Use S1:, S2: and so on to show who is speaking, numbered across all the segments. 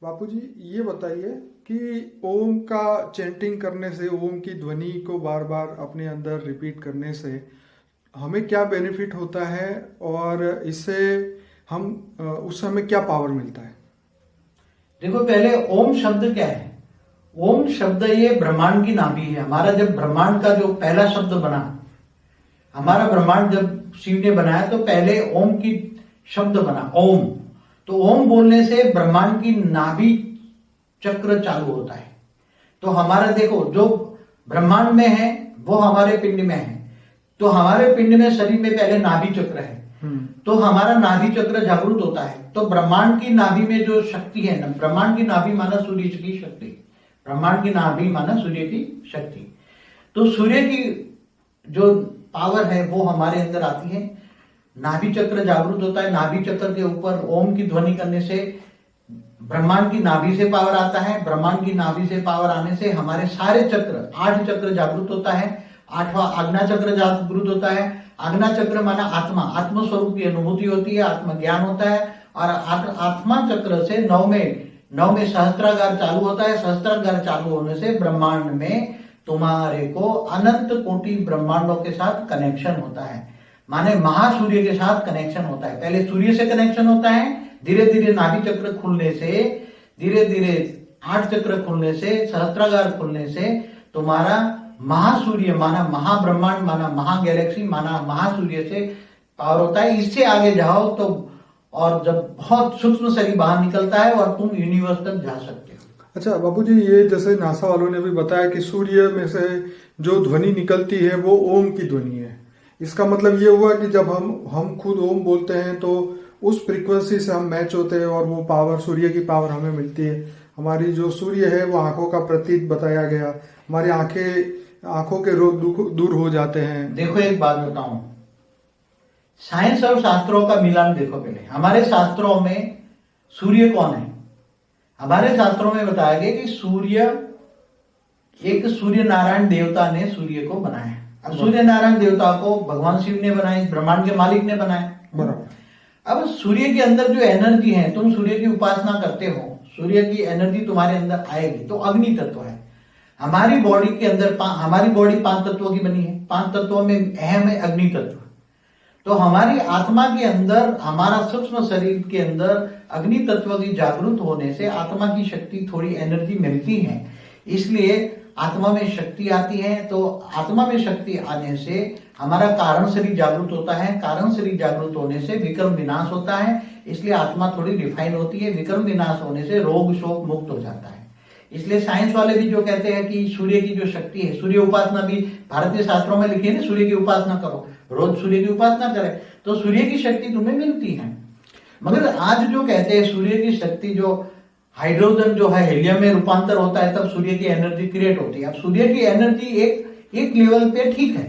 S1: बापूजी, ये बताइए कि ओम का चैंटिंग करने से, ओम की ध्वनि को बार बार अपने अंदर रिपीट करने से हमें क्या बेनिफिट होता है, और इससे हम उस समय क्या पावर मिलता है?
S2: देखो, पहले ओम शब्द क्या है। ओम शब्द ये ब्रह्मांड की नाभि है। हमारा जब ब्रह्मांड का जो पहला शब्द बना, हमारा ब्रह्मांड जब शिव ने बनाया तो पहले ओम की शब्द बना, ओम। तो ओम बोलने से ब्रह्मांड की नाभि चक्र चालू होता है। तो हमारा देखो, जो ब्रह्मांड में है वो हमारे पिंड में है। तो हमारे पिंड में, शरीर में पहले नाभि चक्र है। तो हमारा नाभि चक्र जागृत होता है। तो ब्रह्मांड की नाभि में जो शक्ति है ना, ब्रह्मांड की नाभि माना सूर्य की शक्ति, ब्रह्मांड की नाभि माना सूर्य की शक्ति। तो सूर्य की जो पावर है वो हमारे अंदर आती है। नाभि चक्र जागृत होता है। नाभि चक्र के ऊपर ओम की ध्वनि करने से ब्रह्मांड की नाभि से पावर आता है। ब्रह्मांड की नाभि से पावर आने से हमारे सारे चक्र, 8 चक्र जागृत होता है। 8वां आज्ञा चक्र जागृत होता है। आज्ञा चक्र माना आत्मा, आत्म स्वरूप की अनुभूति होती है, आत्मज्ञान होता है। और आत्मा चक्र से नौ में सहस्त्रागार चालू होता है। सहस्त्रागार चालू होने से ब्रह्मांड में तुम्हारे को अनंत कोटि ब्रह्मांडों के साथ कनेक्शन होता है, माने महासूर्य के साथ कनेक्शन होता है। पहले सूर्य से कनेक्शन होता है, धीरे धीरे नाभि चक्र खुलने से, धीरे धीरे 8 चक्र खुलने से, सहस्त्रागार खुलने से तुम्हारा महासूर्य माना महाब्रह्मांड माना महागैलेक्सी माना महासूर्य से पावर होता है। इससे आगे जाओ तो, और जब बहुत सूक्ष्म शरीर बाहर निकलता है और तुम यूनिवर्स तक जा सकते हो।
S1: अच्छा बापूजी, ये जैसे नासा वालों ने भी बताया कि सूर्य में से जो ध्वनि निकलती है वो ओम की ध्वनि है। इसका मतलब ये हुआ कि जब हम खुद ओम बोलते हैं तो उस फ्रीक्वेंसी से हम मैच होते हैं और वो पावर, सूर्य की पावर हमें मिलती है। हमारी जो सूर्य है वो आंखों का प्रतीक बताया गया, हमारी आंखों के रोग दूर हो जाते हैं।
S2: देखो, एक बात बताऊं, साइंस और शास्त्रों का मिलान देखो। पहले हमारे शास्त्रों में सूर्य कौन है? हमारे शास्त्रों में बताया गया कि सूर्य नारायण देवता ने सूर्य को बनाया। अब सूर्य नारायण देवता को भगवान शिव ने बनाया, ब्रह्मांड के मालिक ने बनाया।
S1: बराबर।
S2: अब सूर्य के अंदर जो एनर्जी है, तुम सूर्य की उपासना करते हो, सूर्य की एनर्जी तुम्हारे अंदर आएगी। तो अग्नि तत्व है हमारी बॉडी के अंदर। हमारी बॉडी 5 तत्वों की बनी है। 5 तत्वों में अहम है अग्नि तत्व। तो हमारी आत्मा के अंदर, हमारा सूक्ष्म शरीर के अंदर अग्नि तत्व की जागृत होने से आत्मा की शक्ति, थोड़ी एनर्जी मिलती है। इसलिए आत्मा में शक्ति आती है। तो आत्मा में शक्ति आने से हमारा कारण शरीर जागृत होता है। कारण शरीर जागृत होने से विक्रम विनाश होता है। इसलिए आत्मा थोड़ी रिफाइन होती है। विक्रम विनाश होने से रोग शोक मुक्त हो जाता है। इसलिए साइंस वाले भी जो कहते हैं कि सूर्य की जो शक्ति है, सूर्य उपासना भी भारतीय शास्त्रों में लिखी है ना, सूर्य की उपासना करो, रोज सूर्य की उपासना करें तो सूर्य की शक्ति तुम्हें मिलती है। मगर आज जो कहते हैं सूर्य की शक्ति, जो हाइड्रोजन जो है हीलियम में रूपांतर होता है, तब सूर्य की एनर्जी क्रिएट होती है। अब सूर्य की एनर्जी एक लेवल पे ठीक है।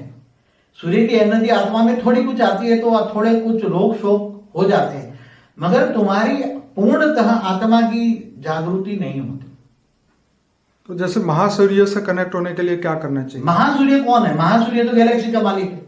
S2: सूर्य की एनर्जी आत्मा में थोड़ी कुछ आती है तो थोड़े कुछ रोग शोक हो जाते हैं, मगर तुम्हारी पूर्णतः आत्मा की जागृति नहीं होती।
S1: तो जैसे महासूर्य से कनेक्ट होने के लिए क्या करना चाहिए?
S2: महासूर्य कौन है? महासूर्य तो गैलेक्सी का मालिक है।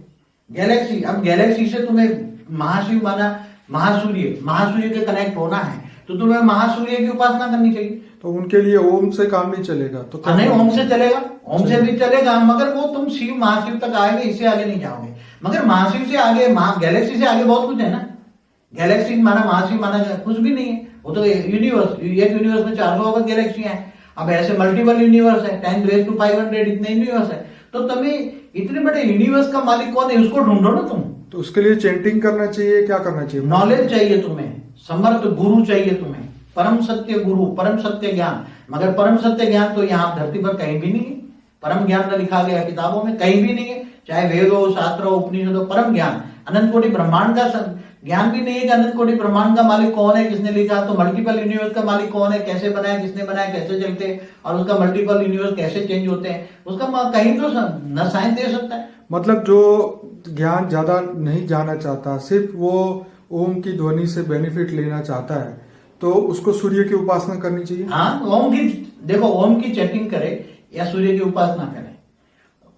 S2: गैलेक्सी, अब गैलेक्सी से तुम्हें महाशिव माना महासूर्य के कनेक्ट होना है तो तुम्हें महासूर्य की उपासना करनी चाहिए।
S1: तो उनके लिए ओम से काम नहीं चलेगा? तो
S2: नहीं, ओम से चलेगा, ओम से भी चलेगा, मगर वो तुम शिव महाशिव तक आएंगे, इससे आगे नहीं जाओगे। मगर महाशिव से आगे, गैलेक्सी से आगे बहुत कुछ है ना। गैलेक्सी माना महाशिव माना कुछ भी नहीं है। वो तो यूनिवर्स, एक यूनिवर्स में 400 गैलेक्सियां हैं। अब ऐसे मल्टीपल यूनिवर्स है, 10⁵ इतने यूनिवर्स है। तो तुम्हें इतने बड़े यूनिवर्स का मालिक कौन है, उसको ढूंढो ना तुम।
S1: तो उसके लिए चैंटिंग करना चाहिए, क्या करना चाहिए?
S2: नॉलेज चाहिए तुम्हें, समर्थ गुरु चाहिए तुम्हें, परम सत्य गुरु, परम सत्य ज्ञान। मगर परम सत्य ज्ञान तो यहाँ धरती पर कहीं भी नहीं है। परम ज्ञान तो लिखा गया किताबों में, कहीं भी नहीं है। चाहे वेद हो, शास्त्र हो, उपनिषद हो, परम ज्ञान, अनंत कोटि ब्रह्मांड का ज्ञान भी नहीं है कि अनंत कोटि ब्रह्मांड का मालिक कौन है, किसने लिखा। तो मल्टीपल यूनिवर्स का मालिक कौन है, कैसे बनाया, किसने बनाया, कैसे चलते हैं, और उसका मल्टीपल यूनिवर्स कैसे चेंज होते हैं, उसका कहीं तो न साइंस दे सकता है।
S1: मतलब जो ज्ञान ज्यादा नहीं जाना चाहता, सिर्फ वो ओम की ध्वनि से बेनिफिट लेना चाहता है, तो उसको सूर्य की उपासना करनी चाहिए।
S2: हाँ, ओम की, देखो, ओम की चैटिंग करे या सूर्य की उपासना करे,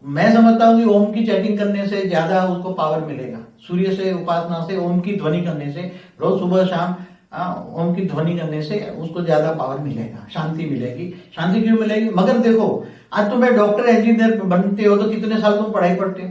S2: मैं समझता हूँ कि ओम की चैटिंग करने से ज्यादा उसको पावर मिलेगा। सूर्य से उपासना से, ओम की ध्वनि करने से, रोज सुबह शाम ओम की ध्वनि करने से उसको ज्यादा पावर मिलेगा, शांति मिलेगी। शांति क्यों मिलेगी? मगर देखो, आज तुम्हें डॉक्टर इंजीनियर बनते हो तो कितने साल तुम पढ़ाई पढ़ते हो।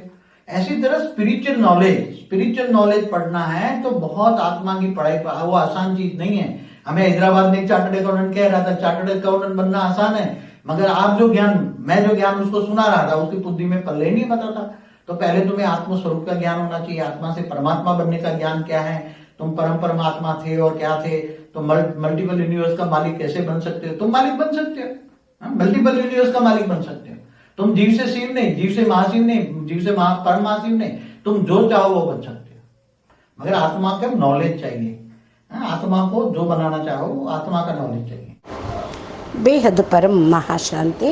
S2: ऐसी तरह स्पिरिचुअल नॉलेज पढ़ना है तो बहुत आत्मा की पढ़ाई, वो आसान चीज नहीं है। हमें हैदराबाद में एक चार्टर्ड अकाउंटेंट कह रहा था, चार्टर्ड अकाउंटेंट बनना आसान है, मगर आप जो ज्ञान, मैं जो ज्ञान उसको सुना रहा था, उसकी बुद्धि में पल्ले नहीं पता था। तो पहले तुम्हें आत्म स्वरूप का ज्ञान होना चाहिए, आत्मा से परमात्मा बनने का ज्ञान क्या है, तुम परम परमात्मा थे और क्या थे, तो मल्टीपल यूनिवर्स का मालिक कैसे बन सकते हो। तुम मालिक बन सकते हो, मल्टीपल यूनिवर्स का मालिक बन सकते हो। तुम जीव से शिव नहीं, जीव से महाशिव नहीं, जीव से परम महाशिव नहीं, तुम जो चाहो वो बन सकते हो। मगर आत्मा का नॉलेज चाहिए, आत्मा को जो बनाना चाहो आत्मा का नॉलेज चाहिए।
S3: బేహద్ పరం మహాశాంతి.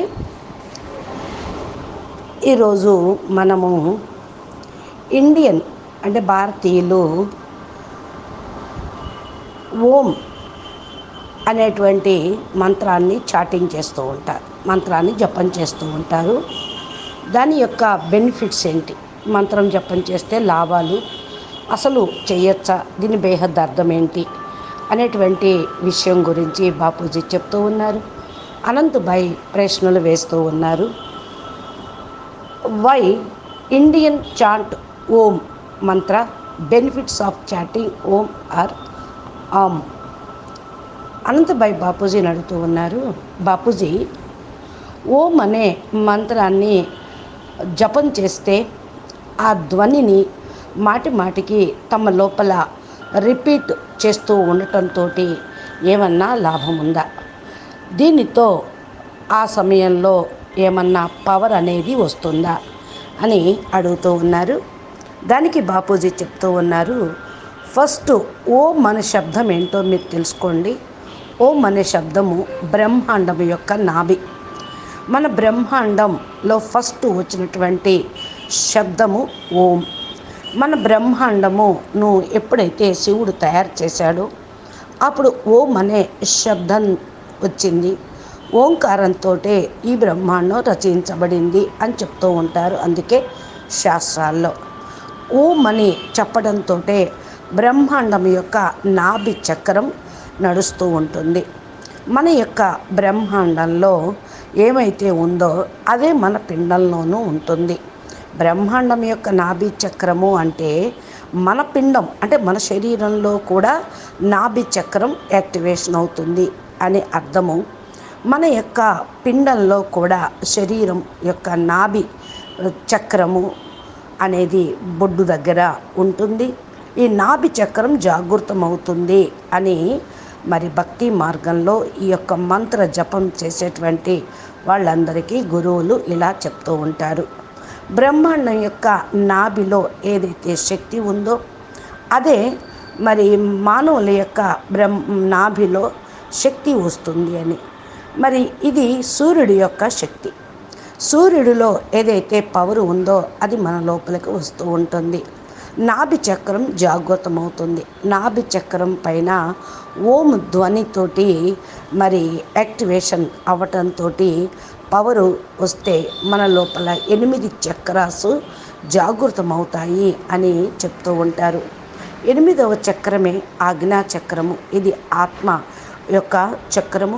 S3: ఈరోజు మనము ఇండియన్ అంటే భారతీయులు ఓం అనేటువంటి మంత్రాన్ని చాటింగ్ చేస్తూ ఉంటారు, మంత్రాన్ని జపం చేస్తూ ఉంటారు. దాని యొక్క బెనిఫిట్స్ ఏంటి, మంత్రం జపం చేస్తే లాభాలు, అసలు చేయొచ్చా, దీని బేహద్ అర్థం ఏంటి అనేటువంటి విషయం గురించి బాపూజీ చెప్తూ ఉన్నారు. అనంతభాయ్ ప్రశ్నలు వేస్తూ ఉన్నారు. Why Indian chant Om mantra, benefits of chanting Om or Aum. Anantbhai బాపూజీని అడుగుతూ ఉన్నారు. బాపూజీ, ఓం అనే మంత్రాన్ని జపం చేస్తే ఆ ధ్వనిని మాటి మాటికి తమ లోపల రిపీట్ చేస్తూ ఉండటంతో ఏమన్నా లాభం ఉందా, దీనితో ఆ సమయంలో ఏమన్నా పవర్ అనేది వస్తుందా అని అడుగుతూ ఉన్నారు. దానికి బాపూజీ చెప్తూ ఉన్నారు, ఫస్ట్ ఓం అనే శబ్దం ఏంటో మీరు తెలుసుకోండి. ఓం అనే శబ్దము బ్రహ్మాండం యొక్క నాభి. మన బ్రహ్మాండంలో ఫస్ట్ వచ్చినటువంటి శబ్దము ఓం. మన బ్రహ్మాండమును ఎప్పుడైతే శివుడు తయారు చేశాడో అప్పుడు ఓం అనే శబ్దం వచ్చింది. ఓంకారంతో ఈ బ్రహ్మాండం రచించబడింది అని చెప్తూ ఉంటారు. అందుకే శాస్త్రాల్లో ఓం అని చెప్పడంతో బ్రహ్మాండం యొక్క నాభి చక్రం నడుస్తూ ఉంటుంది. మన యొక్క బ్రహ్మాండంలో ఏమైతే ఉందో అదే మన పిండంలోనూ ఉంటుంది. బ్రహ్మాండం యొక్క నాభి చక్రము అంటే మన పిండం, అంటే మన శరీరంలో కూడా నాభి చక్రం యాక్టివేషన్ అవుతుంది అనే అర్థము. మన యొక్క పిండంలో కూడా శరీరం యొక్క నాభి చక్రము అనేది బొడ్డు దగ్గర ఉంటుంది. ఈ నాభి చక్రం జాగృతమవుతుంది అని మరి భక్తి మార్గంలో ఈ యొక్క మంత్ర జపం చేసేటువంటి వాళ్ళందరికీ గురువులు ఇలా చెప్తూ ఉంటారు. బ్రహ్మాండం యొక్క నాభిలో ఏదైతే శక్తి ఉందో అదే మరి మానవుల యొక్క నాభిలో శక్తి వస్తుంది అని. మరి ఇది సూర్యుడి యొక్క శక్తి. సూర్యుడిలో ఏదైతే పవర్ ఉందో అది మన లోపలికి వస్తూ ఉంటుంది. నాభి చక్రం జాగృతమవుతుంది. నాభి చక్రం పైన ఓం ధ్వనితోటి మరి యాక్టివేషన్ అవ్వటంతో పవరు వస్తే మన లోపల 8 చక్రాసు జాగృతమవుతాయి అని చెప్తూ ఉంటారు. 8వ చక్రమే ఆజ్ఞా చక్రము. ఇది ఆత్మ యొక్క చక్రము.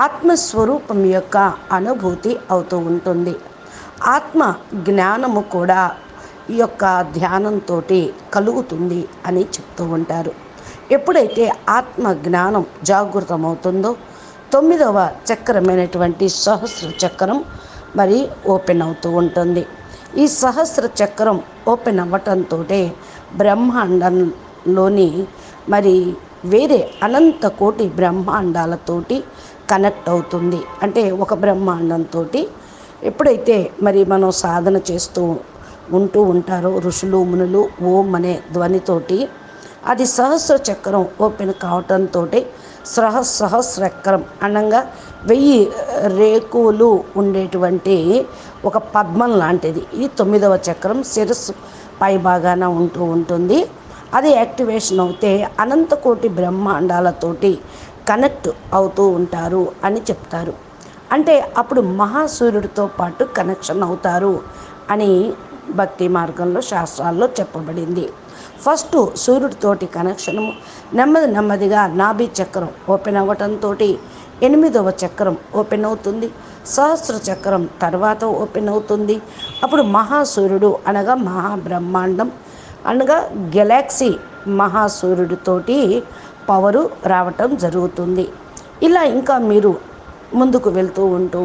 S3: ఆత్మస్వరూపం యొక్క అనుభూతి అవుతూ ఉంటుంది. ఆత్మ జ్ఞానము కూడా ఈ యొక్క ధ్యానంతో కలుగుతుంది అని చెప్తూ ఉంటారు. ఎప్పుడైతే ఆత్మ జ్ఞానం జాగృతమవుతుందో 9వ చక్రమైనటువంటి సహస్ర చక్రం మరి ఓపెన్ అవుతూ ఉంటుంది. ఈ సహస్ర చక్రం ఓపెన్ అవ్వటంతో బ్రహ్మాండంలోని మరి వేరే అనంత కోటి బ్రహ్మాండాలతోటి కనెక్ట్ అవుతుంది. అంటే ఒక బ్రహ్మాండంతో ఎప్పుడైతే మరి మనం సాధన చేస్తూ ఉంటారో ఋషులు మునులు ఓం అనే ధ్వనితోటి అది సహస్ర చక్రం ఓపెన్ కావటంతో సహస్రచక్రం అనగా 1000 రేకులు ఉండేటువంటి ఒక పద్మం లాంటిది. ఈ 9వ చక్రం శిరస్సు పై భాగాన ఉంటూ ఉంటుంది. అది యాక్టివేషన్ అవుతే అనంతకోటి బ్రహ్మాండాలతోటి కనెక్ట్ అవుతూ ఉంటారు అని చెప్తారు. అంటే అప్పుడు మహాసూర్యుడితో పాటు కనెక్షన్ అవుతారు అని భక్తి మార్గంలో శాస్త్రాల్లో చెప్పబడింది. ఫస్ట్ సూర్యుడితోటి కనెక్షను నెమ్మదిగా నాభి చక్రం ఓపెన్ అవ్వటంతో 8వ చక్రం ఓపెన్ అవుతుంది. సహస్ర చక్రం తర్వాత ఓపెన్ అవుతుంది. అప్పుడు మహాసూర్యుడు అనగా మహాబ్రహ్మాండం అనగా గెలాక్సీ మహాసూర్యుడితోటి పవరు రావటం జరుగుతుంది. ఇలా ఇంకా మీరు ముందుకు వెళ్తూ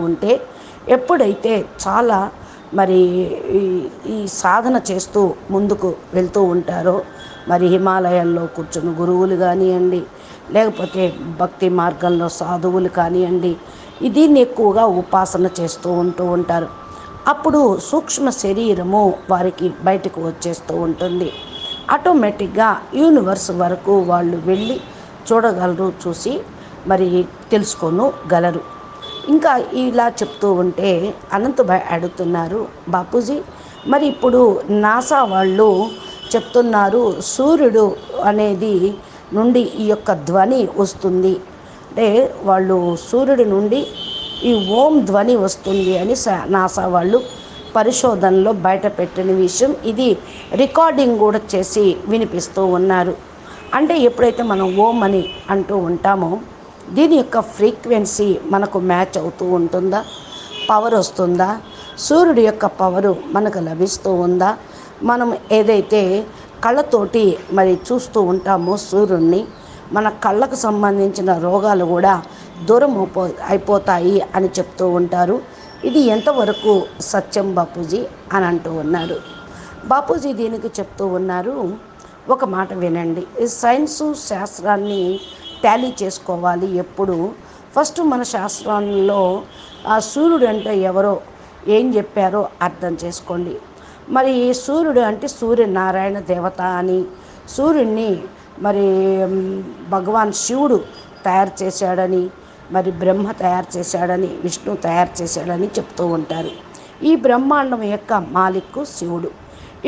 S3: ఉంటే ఎప్పుడైతే చాలా మరి ఈ సాధన చేస్తూ ముందుకు వెళ్తూ ఉంటారో, మరి హిమాలయాల్లో కూర్చుని గురువులు కానివ్వండి, లేకపోతే భక్తి మార్గంలో సాధువులు కానివ్వండి, దీన్ని ఎక్కువగా ఉపాసన చేస్తూ ఉంటారు. అప్పుడు సూక్ష్మ శరీరము వారికి బయటకు వచ్చేస్తూ ఉంటుంది. ఆటోమేటిక్గా యూనివర్స్ వరకు వాళ్ళు వెళ్ళి చూడగలరు, చూసి మరి తెలుసుకోగలరు. ఇంకా ఇలా చెప్తూ ఉంటే అనంతభాయ్ అడుగుతున్నారు, బాపూజీ మరి ఇప్పుడు నాసా వాళ్ళు చెప్తున్నారు సూర్యుడు అనేది నుండి ఈ యొక్క ధ్వని వస్తుంది, అంటే వాళ్ళు సూర్యుడి నుండి ఈ ఓం ధ్వని వస్తుంది అని నాసా వాళ్ళు పరిశోధనలో బయట పెట్టిన విషయం. ఇది రికార్డింగ్ కూడా చేసి వినిపిస్తూ ఉన్నారు. అంటే ఎప్పుడైతే మనం ఓం అని అంటూ ఉంటామో దీని యొక్క ఫ్రీక్వెన్సీ మనకు మ్యాచ్ అవుతూ ఉంటుందా, పవర్ వస్తుందా, సూర్యుడి యొక్క పవరు మనకు లభిస్తూ ఉందా, మనం ఏదైతే కళ్ళతోటి మరి చూస్తూ ఉంటామో సూర్యుడిని, మన కళ్ళకు సంబంధించిన రోగాలు కూడా దూరం అయిపోతాయి అని చెప్తూ ఉంటారు. ఇది ఎంతవరకు సత్యం బాపూజీ అని అంటూ ఉన్నారు. బాపూజీ దీనికి చెప్తూ ఉన్నారు, ఒక మాట వినండి. ఈ సైన్సు శాస్త్రాన్ని టాలీ చేసుకోవాలి. ఎప్పుడు ఫస్ట్ మన శాస్త్రంలో ఆ సూర్యుడు అంటే ఎవరో ఏం చెప్పారో అర్థం చేసుకోండి. మరి సూర్యుడు అంటే సూర్యనారాయణ దేవత అని, సూర్యుడిని మరి భగవాన్ శివుడు తయారు చేశాడని, మరి బ్రహ్మ తయారు చేశాడని, విష్ణు తయారు చేశాడని చెప్తూ ఉంటారు. ఈ బ్రహ్మాండం యొక్క మాలిక్కు శివుడు.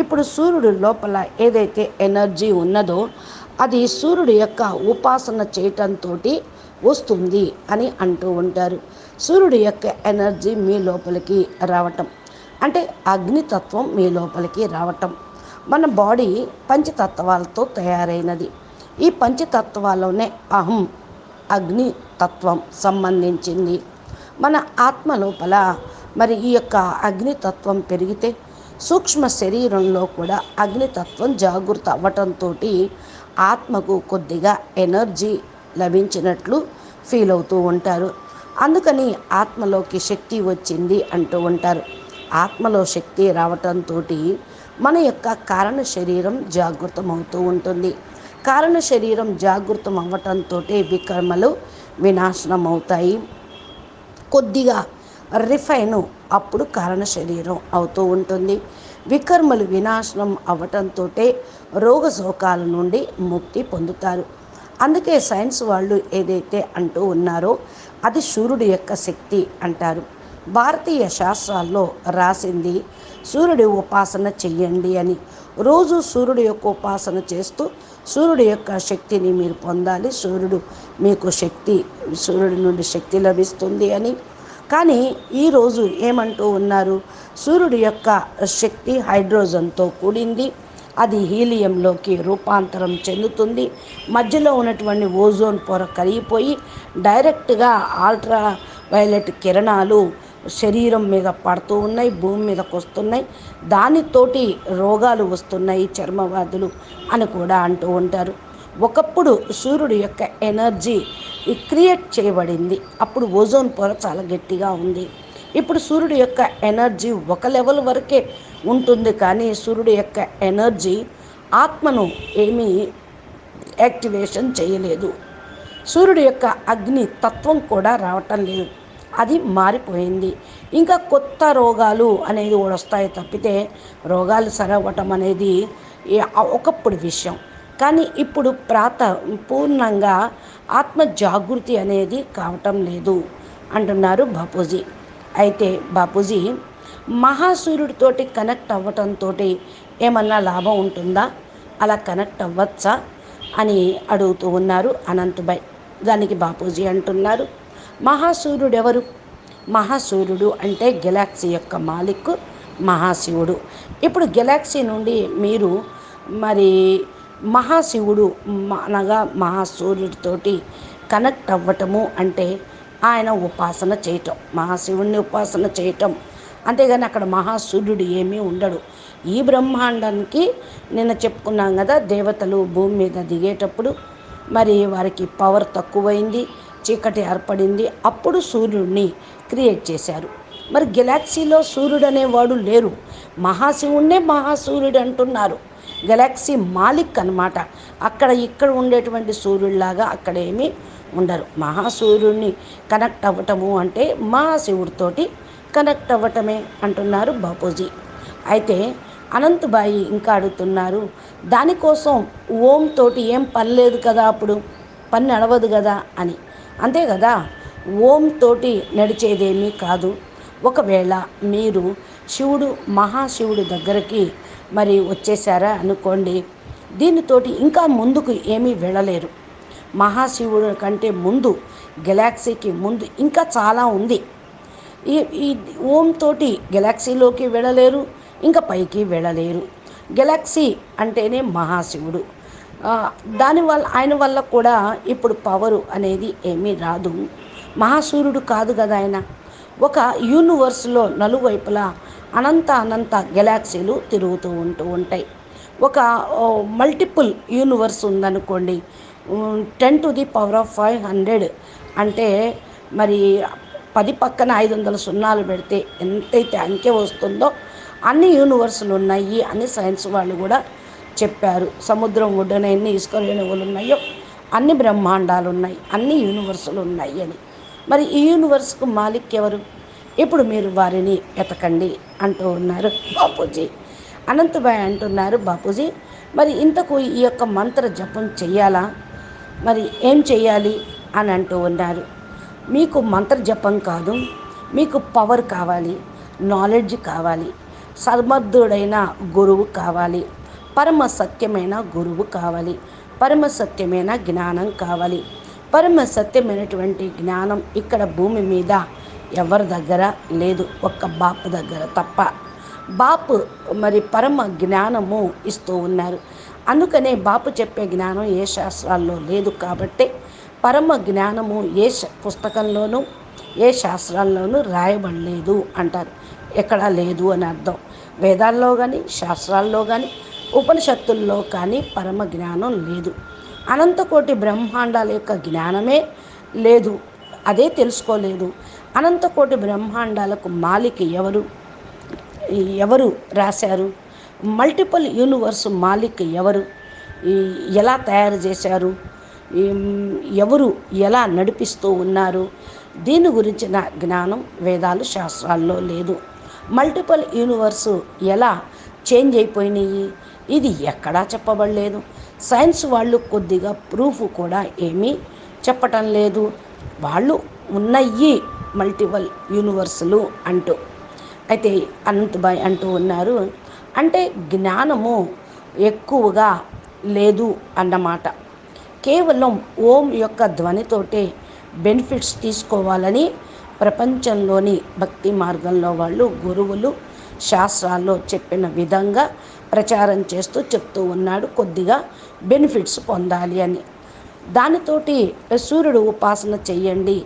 S3: ఇప్పుడు సూర్యుడు లోపల ఏదైతే ఎనర్జీ ఉన్నదో అది సూర్యుడు యొక్క ఉపాసన చేయటంతో వస్తుంది అని అంటూ ఉంటారు. సూర్యుడు యొక్క ఎనర్జీ మీ లోపలికి రావటం అంటే అగ్నితత్వం మీ లోపలికి రావటం. మన బాడీ పంచతత్వాలతో తయారైనది. ఈ పంచతత్వాల్లోనే అహం అగ్నితత్వం సంబంధించింది. మన ఆత్మ లోపల మరి ఈ యొక్క అగ్నితత్వం పెరిగితే సూక్ష్మ శరీరంలో కూడా అగ్నితత్వం జాగృత అవ్వటంతో ఆత్మకు కొద్దిగా ఎనర్జీ లభించినట్లు ఫీల్ అవుతూ ఉంటారు. అందుకని ఆత్మలోకి శక్తి వచ్చింది అంటూ ఉంటారు. ఆత్మలో శక్తి రావటంతో మన యొక్క కారణ శరీరం జాగృతం అవుతూ ఉంటుంది. కారణ శరీరం జాగృతం అవ్వటంతో వికర్మలు వినాశనం అవుతాయి. కొద్దిగా రిఫైను అప్పుడు కారణ శరీరం అవుతూ ఉంటుంది. వికర్మలు వినాశనం అవ్వటంతో రోగ శోకాల నుండి ముక్తి పొందుతారు. అందుకే సైన్స్ వాళ్ళు ఏదైతే అంటూ ఉన్నారో అది సూర్యుడి యొక్క శక్తి అంటారు. భారతీయ శాస్త్రాల్లో రాసింది సూర్యుడి ఉపాసన చెయ్యండి అని. రోజు సూర్యుడి యొక్క ఉపాసన చేస్తూ సూర్యుడి యొక్క శక్తిని మీరు పొందాలి, సూర్యుడు మీకు సూర్యుడి నుండి శక్తి లభిస్తుంది అని. కానీ ఈరోజు ఏమంటూ ఉన్నారు, సూర్యుడి యొక్క శక్తి హైడ్రోజన్తో కూడింది, అది హీలియంలోకి రూపాంతరం చెందుతుంది. మధ్యలో ఉన్నటువంటి ఓజోన్ పొర కరిగిపోయి డైరెక్ట్గా అల్ట్రా వైలెట్ కిరణాలు శరీరం మీద పడుతూ ఉన్నాయి, భూమి మీదకి వస్తున్నాయి. దానితోటి రోగాలు వస్తున్నాయి, చర్మవ్యాధులు అని కూడా అంటూ ఉంటారు. ఒకప్పుడు సూర్యుడి యొక్క ఎనర్జీ క్రియేట్ చేయబడింది, అప్పుడు ఓజోన్ పొర చాలా గట్టిగా ఉంది. ఇప్పుడు సూర్యుడి యొక్క ఎనర్జీ ఒక లెవెల్ వరకే ఉంటుంది, కానీ సూర్యుడి యొక్క ఎనర్జీ ఆత్మను ఏమీ యాక్టివేషన్ చేయలేదు. సూర్యుడి యొక్క అగ్ని తత్వం కూడా రావటం లేదు, అది మారిపోయింది. ఇంకా కొత్త రోగాలు అనేది కూడా వస్తాయి తప్పితే రోగాలు సరవ్వటం అనేది ఒకప్పుడు విషయం. కానీ ఇప్పుడు పూర్ణంగా ఆత్మ జాగృతి అనేది కావటం లేదు అంటున్నారు బాపూజీ. అయితే బాపూజీ మహాసూర్యుడితోటి కనెక్ట్ అవ్వటంతో ఏమన్నా లాభం ఉంటుందా, అలా కనెక్ట్ అవ్వచ్చా అని అడుగుతూ ఉన్నారు అనంతభాయ్. దానికి బాపూజీ అంటున్నారు, మహాసూర్యుడు ఎవరు? మహాసూర్యుడు అంటే గెలాక్సీ యొక్క మాలిక్ మహాశివుడు. ఇప్పుడు గెలాక్సీ నుండి మీరు మరి మహాశివుడు అనగా మహాసూర్యుడితోటి కనెక్ట్ అవ్వటము అంటే ఆయన ఉపాసన చేయటం, మహాశివుడిని ఉపాసన చేయటం. అంతేగాని అక్కడ మహాసూర్యుడు ఏమీ ఉండడు. ఈ బ్రహ్మాండానికి నిన్న చెప్పుకున్నాం కదా, దేవతలు భూమి మీద దిగేటప్పుడు మరి వారికి పవర్ తక్కువైంది, చీకటి ఏర్పడింది, అప్పుడు సూర్యుడిని క్రియేట్ చేశారు. మరి గెలాక్సీలో సూర్యుడు అనేవాడు లేరు, మహాశివుణ్ణే మహాసూర్యుడు అంటున్నారు. గెలాక్సీ మాలిక్ అన్నమాట. అక్కడ ఇక్కడ ఉండేటువంటి సూర్యుడిలాగా అక్కడ ఏమీ ఉండరు. మహాసూర్యుడిని కనెక్ట్ అవ్వటము అంటే మహాశివుడితోటి కనెక్ట్ అవ్వటమే అంటున్నారు బాపూజీ. అయితే అనంతబాయి ఇంకా అడుగుతున్నారు, దానికోసం ఓం తోటి ఏం పని లేదు కదా, అప్పుడు పని నడవదు కదా అని. అంతే కదా, ఓం తోటి నడిచేదేమీ కాదు. ఒకవేళ మీరు శివుడు మహాశివుడి దగ్గరికి మరి వచ్చేసారా అనుకోండి, దీనితోటి ఇంకా ముందుకు ఏమీ వెళ్ళలేరు. మహాశివుడి కంటే ముందు, గెలాక్సీకి ముందు ఇంకా చాలా ఉంది. ఈ ఈ ఓం తోటి గెలాక్సీలోకి వెళ్ళలేరు, ఇంకా పైకి వెళ్ళలేరు. గెలాక్సీ అంటేనే మహాశివుడు. దానివల్ల ఆయన వల్ల కూడా ఇప్పుడు పవరు అనేది ఏమీ రాదు. మహాసూర్యుడు కాదు కదా ఆయన. ఒక యూనివర్స్లో నలువైపులా అనంత గెలాక్సీలు తిరుగుతూ ఉంటాయి. ఒక మల్టిపుల్ యూనివర్స్ ఉందనుకోండి, 10⁵ అంటే మరి 10 పక్కన 500 సున్నాలు పెడితే ఎంతైతే అంకె వస్తుందో అన్ని యూనివర్సులు ఉన్నాయి అని సైన్స్ వాళ్ళు కూడా చెప్పారు. సముద్రం ఒడ్డున ఎన్ని ఇసుక రేణువులు ఉన్నాయో అన్ని బ్రహ్మాండాలు ఉన్నాయి, అన్ని యూనివర్సులు ఉన్నాయి అని. మరి ఈ యూనివర్స్కు మాలిక్ ఎవరు? ఇప్పుడు మీరు వారిని వెతకండి అంటూ ఉన్నారు బాపూజీ. అనంతబాయ్ అంటున్నారు, బాపూజీ మరి ఇంతకు ఈ యొక్క మంత్ర జపం చెయ్యాలా, మరి ఏం చెయ్యాలి అని అంటూ ఉన్నారు. మీకు మంత్ర జపం కాదు, మీకు పవర్ కావాలి, నాలెడ్జ్ కావాలి, సమర్థుడైన గురువు కావాలి, పరమ సత్యమైన గురువు కావాలి, పరమ సత్యమైన జ్ఞానం కావాలి. పరమ సత్యమైనటువంటి జ్ఞానం ఇక్కడ భూమి మీద ఎవరి దగ్గర లేదు, ఒక్క బాపు దగ్గర తప్ప. బాపు మరి పరమ జ్ఞానము ఇస్తూ ఉన్నారు. అందుకనే బాపు చెప్పే జ్ఞానం ఏ శాస్త్రాల్లో లేదు కాబట్టి పరమ జ్ఞానము ఏ పుస్తకంలోనూ ఏ శాస్త్రాల్లోనూ రాయబడలేదు అంటారు. ఎక్కడా లేదు అని అర్థం. వేదాల్లో కానీ, శాస్త్రాల్లో కానీ, ఉపనిషత్తుల్లో కానీ పరమ జ్ఞానం లేదు. అనంతకోటి బ్రహ్మాండాల యొక్క జ్ఞానమే లేదు, అదే తెలుసుకోలేదు. అనంతకోటి బ్రహ్మాండాలకు మాలిక్ ఎవరు రాశారు? మల్టిపుల్ యూనివర్స్ మాలిక్ ఎవరు? ఎలా తయారు చేశారు? ఎవరు ఎలా నడిపిస్తూ ఉన్నారు? దీని గురించిన జ్ఞానం వేదాలు శాస్త్రాల్లో లేదు. మల్టిపుల్ యూనివర్సు ఎలా చేంజ్ అయిపోయినాయి ఇది ఎక్కడా చెప్పబడలేదు. సైన్స్ వాళ్ళు కొద్దిగా ప్రూఫ్ కూడా ఏమీ చెప్పటం లేదు. వాళ్ళు ఉన్నాయి మల్టిపుల్ యూనివర్సులు అంటూ. అయితే అనంతబాయ్ అంటూ ఉన్నారు, అంటే జ్ఞానము ఎక్కువగా లేదు అన్నమాట. కేవలం ఓం యొక్క ధ్వనితోటే బెనిఫిట్స్ తీసుకోవాలని ప్రపంచంలోని భక్తి మార్గంలో వాళ్ళు గురువులు శాస్త్రాల్లో చెప్పిన విధంగా ప్రచారం చేస్తూ చెప్తూ ఉన్నాడు, కొద్దిగా బెనిఫిట్స్ పొందాలి అని. దానితోటి సూర్యుడు ఉపాసన చెయ్యండి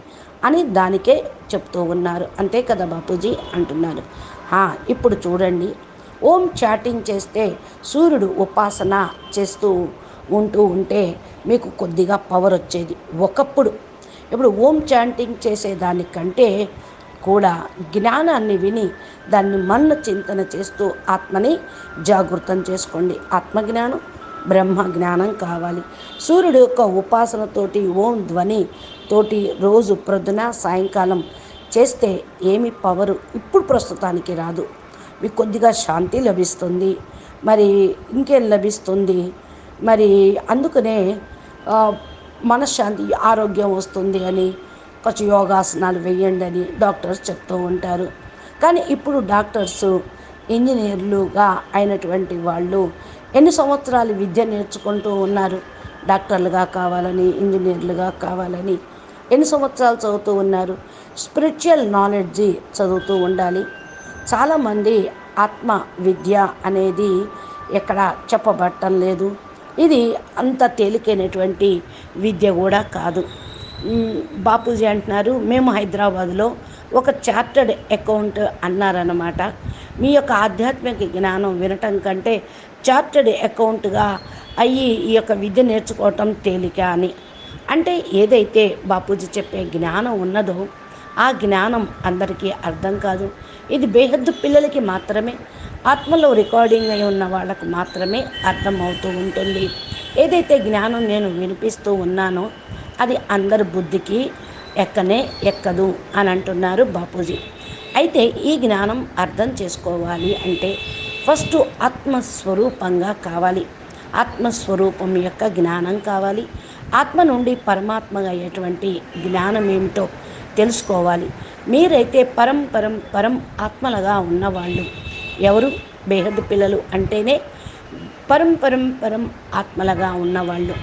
S3: అని దానికే చెప్తూ ఉన్నారు. అంతే కదా బాపూజీ అంటున్నారు. ఇప్పుడు చూడండి, ఓం చాటింగ్ చేస్తే సూర్యుడు ఉపాసన చేస్తూ ఉంటే మీకు కొద్దిగా పవర్ వచ్చేది ఒకప్పుడు. ఇప్పుడు ఓం చాంటింగ్ చేసేదానికంటే కూడా జ్ఞానాన్ని విని దాన్ని చింతన చేస్తూ ఆత్మని జాగృతం చేసుకోండి. ఆత్మజ్ఞానం, బ్రహ్మ జ్ఞానం కావాలి. సూర్యుడు యొక్క ఉపాసనతోటి ఓం ధ్వని తోటి రోజు ప్రొద్దున సాయంకాలం చేస్తే ఏమి పవరు ఇప్పుడు ప్రస్తుతానికి రాదు. మీకు కొద్దిగా శాంతి లభిస్తుంది, మరి ఇంకేం లభిస్తుంది, మరి అందుకనే మనశ్శాంతి ఆరోగ్యం వస్తుంది అని కొంచెం యోగాసనాలు వేయండి అని డాక్టర్స్ చెప్తూ ఉంటారు. కానీ ఇప్పుడు డాక్టర్స్ ఇంజనీర్లుగా అయినటువంటి వాళ్ళు ఎన్ని సంవత్సరాలు విద్య నేర్చుకుంటూ ఉన్నారు. డాక్టర్లుగా కావాలని, ఇంజనీర్లుగా కావాలని ఎన్ని సంవత్సరాలు చదువుతూ ఉన్నారు. స్పిరిచువల్ నాలెడ్జి చదువుతూ ఉండాలి. చాలామంది ఆత్మ విద్య అనేది ఎక్కడ చెప్పబట్టం లేదు. ఇది అంత తేలికైనటువంటి విద్య కూడా కాదు. బాపూజీ అంటున్నారు, మేము హైదరాబాదులో ఒక చార్టర్డ్ అకౌంట్ అన్నారన్నమాట. మీ యొక్క ఆధ్యాత్మిక జ్ఞానం వినటం కంటే చార్టర్డ్ అకౌంట్గా అయ్యి ఈ యొక్క విద్య నేర్చుకోవటం తేలిక అని. అంటే ఏదైతే బాపూజీ చెప్పే జ్ఞానం ఉన్నదో ఆ జ్ఞానం అందరికీ అర్థం కాదు. ఇది బేహద్దు పిల్లలకి మాత్రమే, ఆత్మలో రికార్డింగ్ అయి ఉన్న వాళ్ళకు మాత్రమే అర్థమవుతూ ఉంటుంది. ఏదైతే జ్ఞానం నేను వినిపిస్తూ ఉన్నానో అది అందరి బుద్ధికి ఎక్కదు అని అంటున్నారు బాపూజీ. అయితే ఈ జ్ఞానం అర్థం చేసుకోవాలి అంటే ఫస్ట్ ఆత్మస్వరూపంగా కావాలి. ఆత్మస్వరూపం యొక్క జ్ఞానం కావాలి. ఆత్మ నుండి పరమాత్మగా అయ్యేటువంటి జ్ఞానం ఏమిటో తెలుసుకోవాలి. మీరైతే పరం ఆత్మలుగా ఉన్నవాళ్ళు ఎవరు? బేహద్దు పిల్లలు అంటేనే పరం ఆత్మలుగా ఉన్నవాళ్ళు.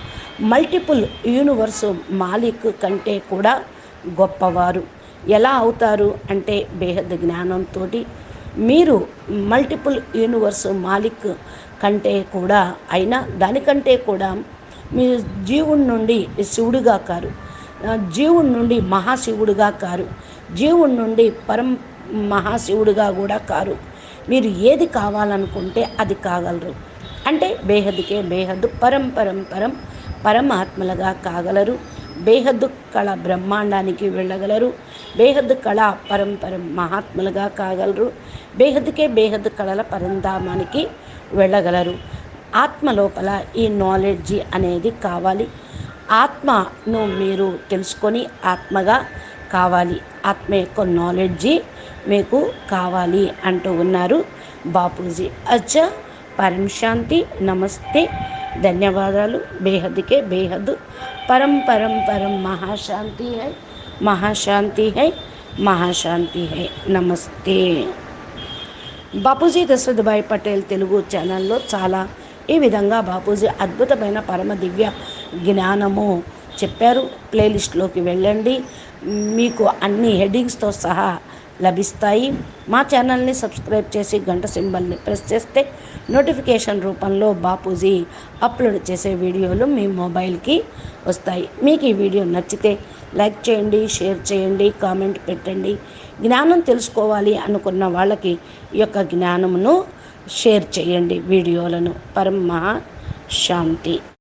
S3: మల్టిపుల్ యూనివర్సు మాలిక్ కంటే కూడా గొప్పవారు. ఎలా అవుతారు అంటే బేహద్దు జ్ఞానంతో మీరు మల్టిపుల్ యూనివర్సు మాలిక్ కంటే కూడా అయినా దానికంటే కూడా మీరు జీవుడి నుండి శివుడిగా కారు, జీవుడి నుండి మహాశివుడిగా కారు, జీవుడి నుండి మహాశివుడిగా కూడా కారు. మీరు ఏది కావాలనుకుంటే అది కాగలరు. అంటే బేహద్దుకే బేహద్దు పరమాత్మలుగా కాగలరు. బేహద్దు కళ బ్రహ్మాండానికి వెళ్ళగలరు. బేహద్దు కళ పరం మహాత్ములుగా కాగలరు. బేహద్దుకే బేహద్దు కళల పరంధామానికి వెళ్ళగలరు. ఆత్మ లోపల ఈ నాలెడ్జి అనేది కావాలి. ఆత్మను మీరు తెలుసుకొని ఆత్మగా కావాలి. ఆత్మ యొక్క నాలెడ్జి మీకు కావాలి అంటూ ఉన్నారు బాపూజీ. అచ్చా, పరం శాంతి, నమస్తే, ధన్యవాదాలు. బేహద్దుకే బేహద్దు పరం మహాశాంతి హై, మహాశాంతి హై, మహాశాంతి హై. నమస్తే. బాపూజీ దశరథభాయ్ పటేల్ తెలుగు ఛానల్లో చాలా ఈ విధంగా బాపూజీ అద్భుతమైన పరమ దివ్య జ్ఞానము చెప్పారు. ప్లేలిస్ట్లోకి వెళ్ళండి, మీకు అన్ని హెడ్డింగ్స్తో సహా లభిస్తాయి. మా ఛానల్ని సబ్స్క్రైబ్ చేసి గంట సింబల్ని ప్రెస్ చేస్తే నోటిఫికేషన్ రూపంలో బాపూజీ అప్లోడ్ చేసే వీడియోలు మీ మొబైల్కి వస్తాయి. మీకు ఈ వీడియో నచ్చితే లైక్ చేయండి, షేర్ చేయండి, కామెంట్ పెట్టండి. జ్ఞానం తెలుసుకోవాలి అనుకున్న వాళ్ళకి ఈ యొక్క జ్ఞానమును షేర్ చేయండి వీడియోలను. పరం మహా శాంతి.